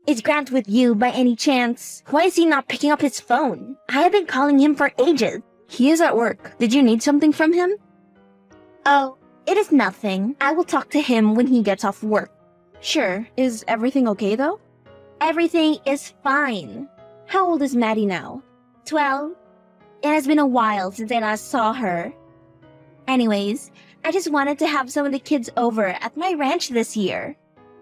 Is Grant with you by any chance? Why is he not picking up his phone? I have been calling him for ages. He is at work. Did you need something from him? Oh, it is nothing. I will talk to him when he gets off work. Sure. Is everything okay though? Everything is fine. How old is Maddie now? 12. It has been a while since I last saw her. Anyways, I just wanted to have some of the kids over at my ranch this year.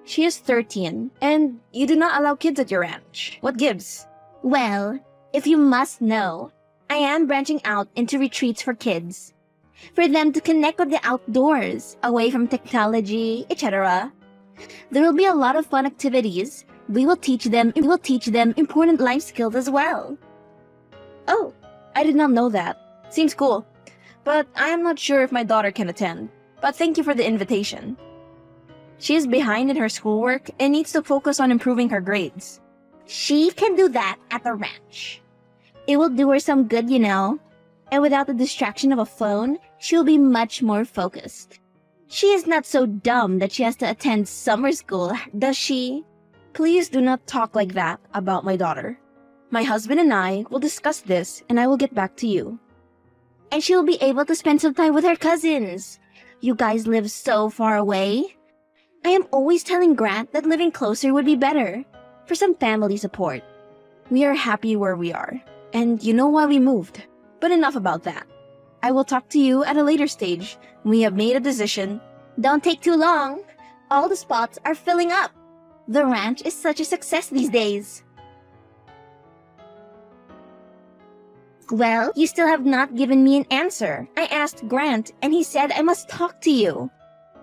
She is 13, and you do not allow kids at your ranch. What gives? Well, if you must know, I am branching out into retreats for kids. For them to connect with the outdoors, away from technology, etc. There will be a lot of fun activities. We will teach them important life skills as well. Oh, I did not know that. Seems cool. But I am not sure if my daughter can attend. But thank you for the invitation. She is behind in her schoolwork and needs to focus on improving her grades. She can do that at the ranch. It will do her some good, you know. And without the distraction of a phone, she'll be much more focused. She is not so dumb that she has to attend summer school, does she? Please do not talk like that about my daughter. My husband and I will discuss this and I will get back to you. And she'll be able to spend some time with her cousins. You guys live so far away. I am always telling Grant that living closer would be better, for some family support. We are happy where we are, and you know why we moved. But enough about that. I will talk to you at a later stage when we have made a decision. Don't take too long. All the spots are filling up. The ranch is such a success these days. Well, you still have not given me an answer. I asked Grant, and he said I must talk to you.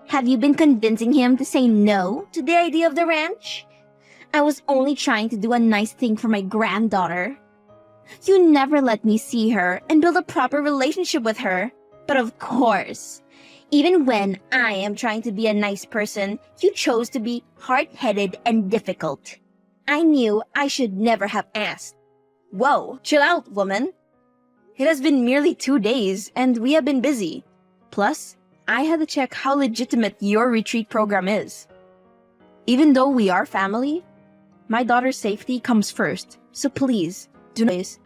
Have you been convincing him to say no to the idea of the ranch? I was only trying to do a nice thing for my granddaughter. You never let me see her and build a proper relationship with her. But of course, even when I am trying to be a nice person, you chose to be hard-headed and difficult. I knew I should never have asked. Whoa, chill out, woman. It has been merely 2 days and we have been busy. Plus, I had to check how legitimate your retreat program is. Even though we are family, my daughter's safety comes first, so please, do not.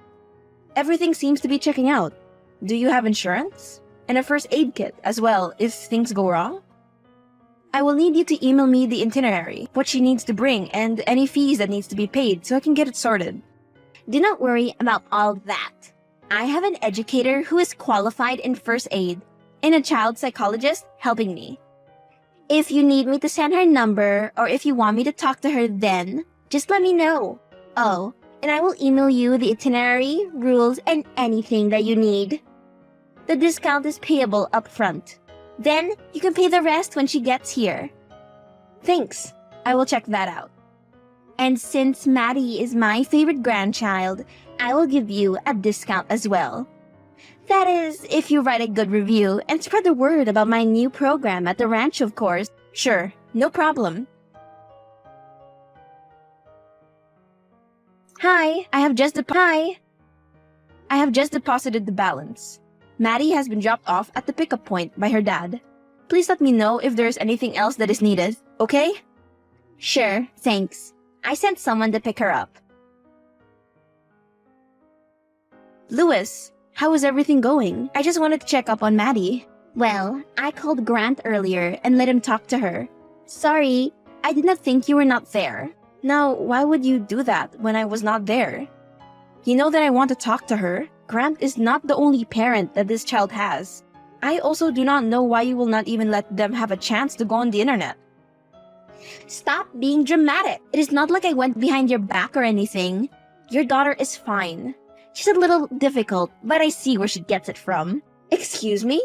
Everything seems to be checking out. Do you have insurance? And a first aid kit as well if things go wrong? I will need you to email me the itinerary, what she needs to bring, and any fees that needs to be paid so I can get it sorted. Do not worry about all that. I have an educator who is qualified in first aid and a child psychologist helping me. If you need me to send her number or if you want me to talk to her then, just let me know. Oh, and I will email you the itinerary, rules, and anything that you need. The discount is payable up front. Then, you can pay the rest when she gets here. Thanks. I will check that out. And since Maddie is my favorite grandchild, I will give you a discount as well. That is, if you write a good review and spread the word about my new program at the ranch, of course. Sure, no problem. I have just deposited the balance. Maddie has been dropped off at the pickup point by her dad. Please let me know if there's anything else that is needed, okay? Sure, thanks. I sent someone to pick her up. Louis, how is everything going? I just wanted to check up on Maddie. Well, I called Grant earlier and let him talk to her. Sorry, I did not think you were not there. Now, why would you do that when I was not there? You know that I want to talk to her. Grant is not the only parent that this child has. I also do not know why you will not even let them have a chance to go on the internet. Stop being dramatic. It is not like I went behind your back or anything. Your daughter is fine. She's a little difficult, but I see where she gets it from. Excuse me?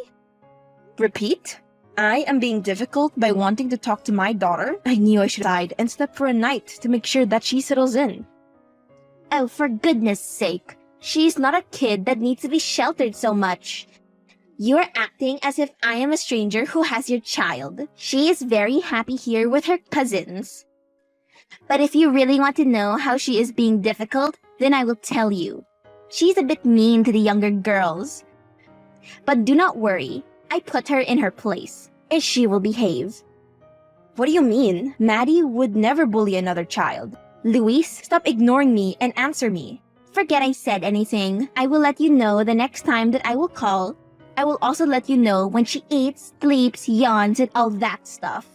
Repeat? I am being difficult by wanting to talk to my daughter? I knew I should hide and step for a night to make sure that she settles in. Oh, for goodness sake. She's not a kid that needs to be sheltered so much. You're acting as if I am a stranger who has your child. She is very happy here with her cousins. But if you really want to know how she is being difficult, then I will tell you. She's a bit mean to the younger girls. But do not worry, I put her in her place, and she will behave. What do you mean? Maddie would never bully another child. Luis, stop ignoring me and answer me. Forget I said anything. I will let you know the next time that I will call. I will also let you know when she eats, sleeps, yawns, and all that stuff.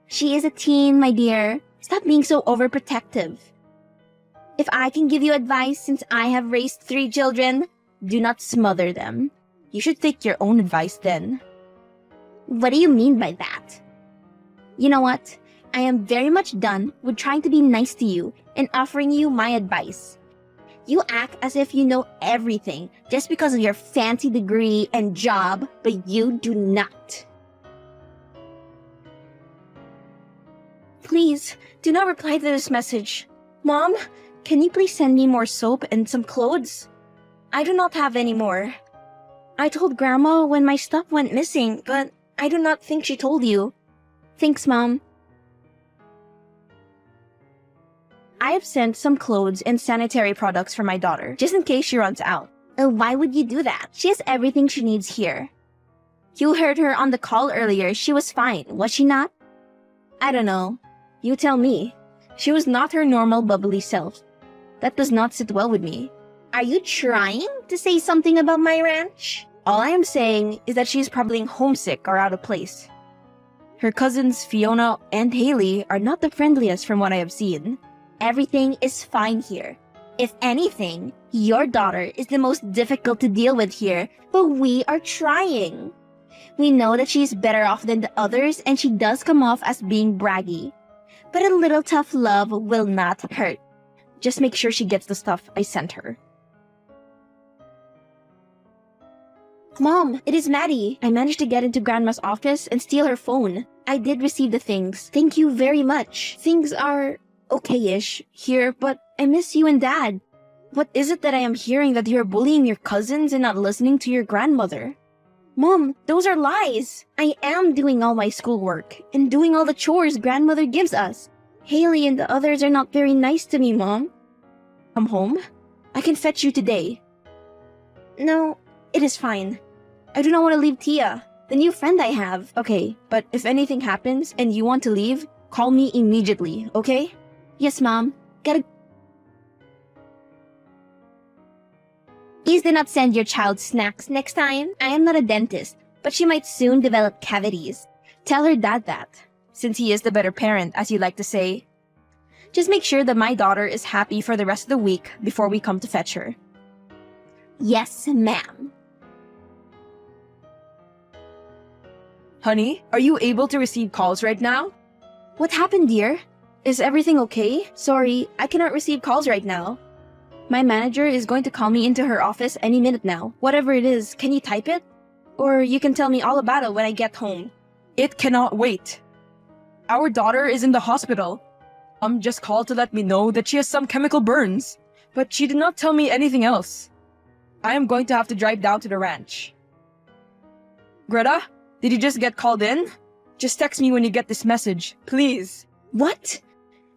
She is a teen, my dear. Stop being so overprotective. If I can give you advice since I have raised 3 children, do not smother them. You should take your own advice then. What do you mean by that? You know what? I am very much done with trying to be nice to you and offering you my advice. You act as if you know everything just because of your fancy degree and job, but you do not. Please, do not reply to this message. Mom, can you please send me more soap and some clothes? I do not have any more. I told Grandma when my stuff went missing, but I do not think she told you. Thanks, Mom. I have sent some clothes and sanitary products for my daughter, just in case she runs out. Why would you do that? She has everything she needs here. You heard her on the call earlier. She was fine, was she not? I don't know. You tell me. She was not her normal bubbly self. That does not sit well with me. Are you trying to say something about my ranch? All I am saying is that she is probably homesick or out of place. Her cousins Fiona and Haley are not the friendliest from what I have seen. Everything is fine here. If anything, your daughter is the most difficult to deal with here, but we are trying. We know that she is better off than the others and she does come off as being braggy. But a little tough love will not hurt. Just make sure she gets the stuff I sent her. Mom, it is Maddie. I managed to get into Grandma's office and steal her phone. I did receive the things. Thank you very much. Things are okay-ish here, but I miss you and Dad. What is it that I am hearing that you're bullying your cousins and not listening to your grandmother? Mom, those are lies. I am doing all my schoolwork and doing all the chores Grandmother gives us. Haley and the others are not very nice to me, Mom. Come home? I can fetch you today. No, it is fine. I do not want to leave Tia, the new friend I have. Okay, but if anything happens and you want to leave, call me immediately, okay? Yes, Mom. Please do not send your child snacks next time. I am not a dentist, but she might soon develop cavities. Tell her dad that, since he is the better parent, as you like to say. Just make sure that my daughter is happy for the rest of the week before we come to fetch her. Yes, ma'am. Honey, are you able to receive calls right now? What happened, dear? Is everything okay? Sorry, I cannot receive calls right now. My manager is going to call me into her office any minute now. Whatever it is, can you type it? Or you can tell me all about it when I get home. It cannot wait. Our daughter is in the hospital. Just called to let me know that she has some chemical burns, but she did not tell me anything else. I am going to have to drive down to the ranch. Greta, did you just get called in? Just text me when you get this message, please. What?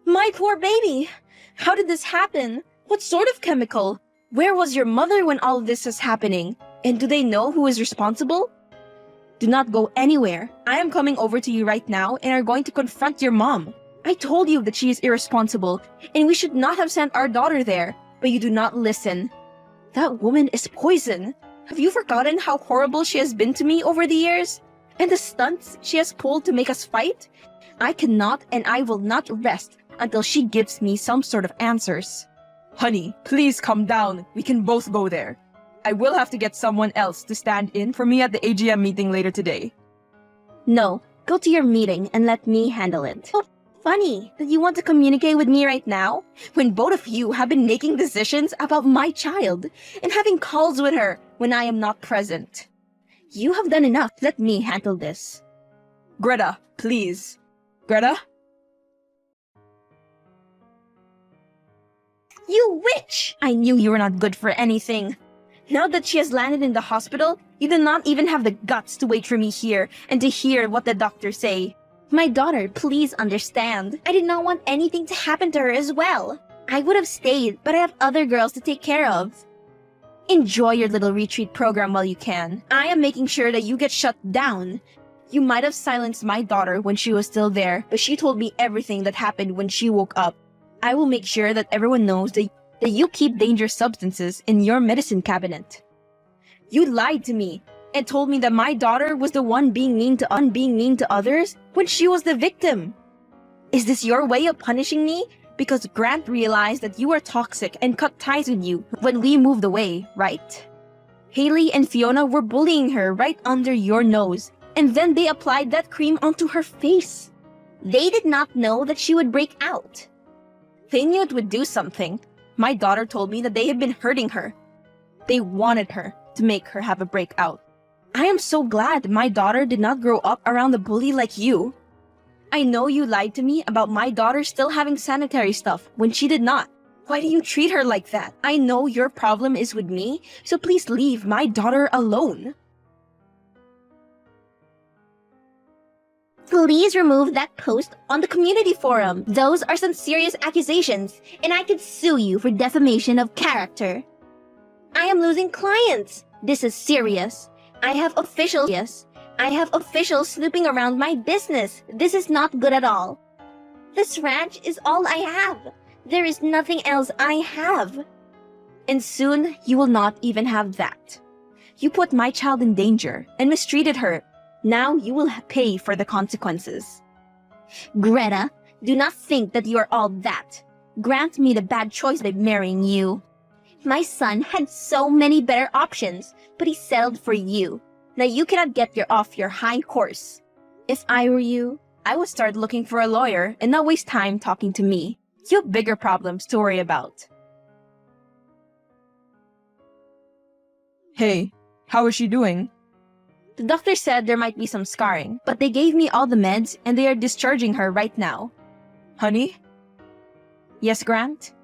My poor baby! How did this happen? What sort of chemical? Where was your mother when all of this is happening? And do they know who is responsible? Do not go anywhere. I am coming over to you right now and are going to confront your mom. I told you that she is irresponsible and we should not have sent our daughter there, but you do not listen. That woman is poison. Have you forgotten how horrible she has been to me over the years? And the stunts she has pulled to make us fight? I cannot and I will not rest until she gives me some sort of answers. Honey, please calm down. We can both go there. I will have to get someone else to stand in for me at the AGM meeting later today. No, go to your meeting and let me handle it. Oh, funny that you want to communicate with me right now when both of you have been making decisions about my child and having calls with her when I am not present. You have done enough. Let me handle this. Greta, please. Greta? You witch! I knew you were not good for anything. Now that she has landed in the hospital, you do not even have the guts to wait for me here and to hear what the doctors say. My daughter, please understand. I did not want anything to happen to her as well. I would have stayed, but I have other girls to take care of. Enjoy your little retreat program while you can. I am making sure that you get shut down. You might have silenced my daughter when she was still there, but she told me everything that happened when she woke up. I will make sure that everyone knows that you keep dangerous substances in your medicine cabinet. You lied to me and told me that my daughter was the one being mean to others when she was the victim. Is this your way of punishing me? Because Grant realized that you are toxic and cut ties with you when we moved away, right? Haley and Fiona were bullying her right under your nose, and then they applied that cream onto her face. They did not know that she would break out. They knew it would do something. My daughter told me that they had been hurting her. They wanted her to make her have a breakout. I am so glad my daughter did not grow up around a bully like you. I know you lied to me about my daughter still having sanitary stuff when she did not. Why do you treat her like that? I know your problem is with me, so please leave my daughter alone. Please remove that post on the community forum. Those are some serious accusations, and I could sue you for defamation of character. I am losing clients. This is serious. I have officials snooping around my business. This is not good at all. This ranch is all I have. There is nothing else I have. And soon you will not even have that. You put my child in danger and mistreated her. Now you will pay for the consequences. Greta, do not think that you are all that. Grant made a bad choice by marrying you. My son had so many better options, but he settled for you. Now you cannot get off your high horse. If I were you, I would start looking for a lawyer and not waste time talking to me. You have bigger problems to worry about. Hey, how is she doing? The doctor said there might be some scarring, but they gave me all the meds and they are discharging her right now. Honey? Yes, Grant?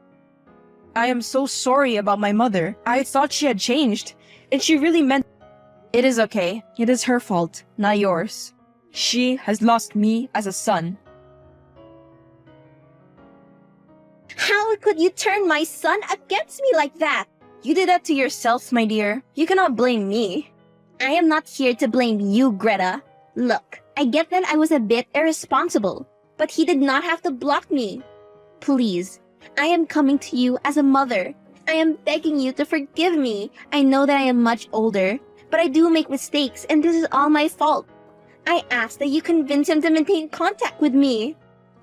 I am so sorry about my mother. I thought she had changed, and she really meant... It is okay. It is her fault, not yours. She has lost me as a son. How could you turn my son against me like that? You did that to yourself, my dear. You cannot blame me. I am not here to blame you, Greta. Look, I get that I was a bit irresponsible, but he did not have to block me. Please, I am coming to you as a mother. I am begging you to forgive me. I know that I am much older, but I do make mistakes and this is all my fault. I ask that you convince him to maintain contact with me.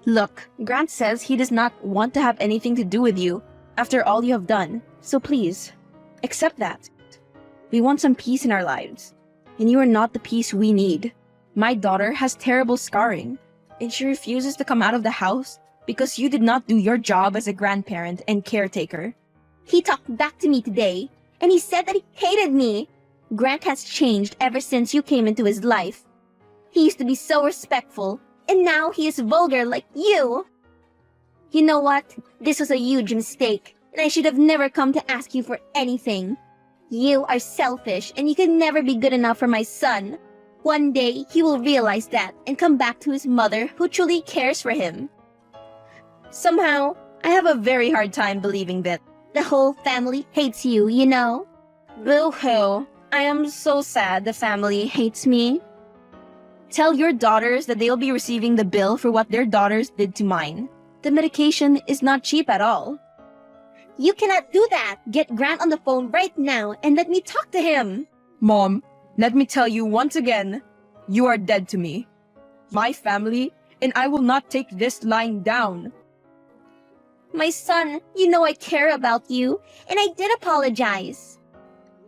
Look, Grant says he does not want to have anything to do with you after all you have done. So please, accept that. We want some peace in our lives, and you are not the peace we need. My daughter has terrible scarring, and she refuses to come out of the house because you did not do your job as a grandparent and caretaker. He talked back to me today, and he said that he hated me. Grant has changed ever since you came into his life. He used to be so respectful, and now he is vulgar like you. You know what? This was a huge mistake, and I should have never come to ask you for anything. You are selfish, and you can never be good enough for my son. One day, he will realize that and come back to his mother who truly cares for him. Somehow, I have a very hard time believing that. The whole family hates you, you know? Boo-hoo. I am so sad the family hates me. Tell your daughters that they'll be receiving the bill for what their daughters did to mine. The medication is not cheap at all. You cannot do that. Get Grant on the phone right now and let me talk to him. Mom, let me tell you once again, you are dead to me. My family, and I will not take this lying down. My son, you know I care about you, and I did apologize.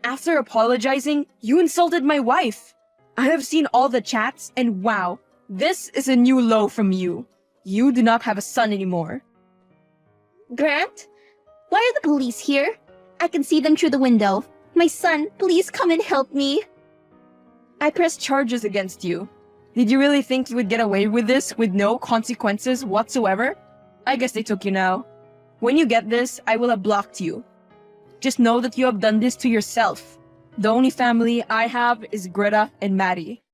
After apologizing, you insulted my wife. I have seen all the chats, and wow, this is a new low from you. You do not have a son anymore. Grant? Why are the police here? I can see them through the window. My son, please come and help me. I pressed charges against you. Did you really think you would get away with this with no consequences whatsoever? I guess they took you now. When you get this, I will have blocked you. Just know that you have done this to yourself. The only family I have is Greta and Maddie.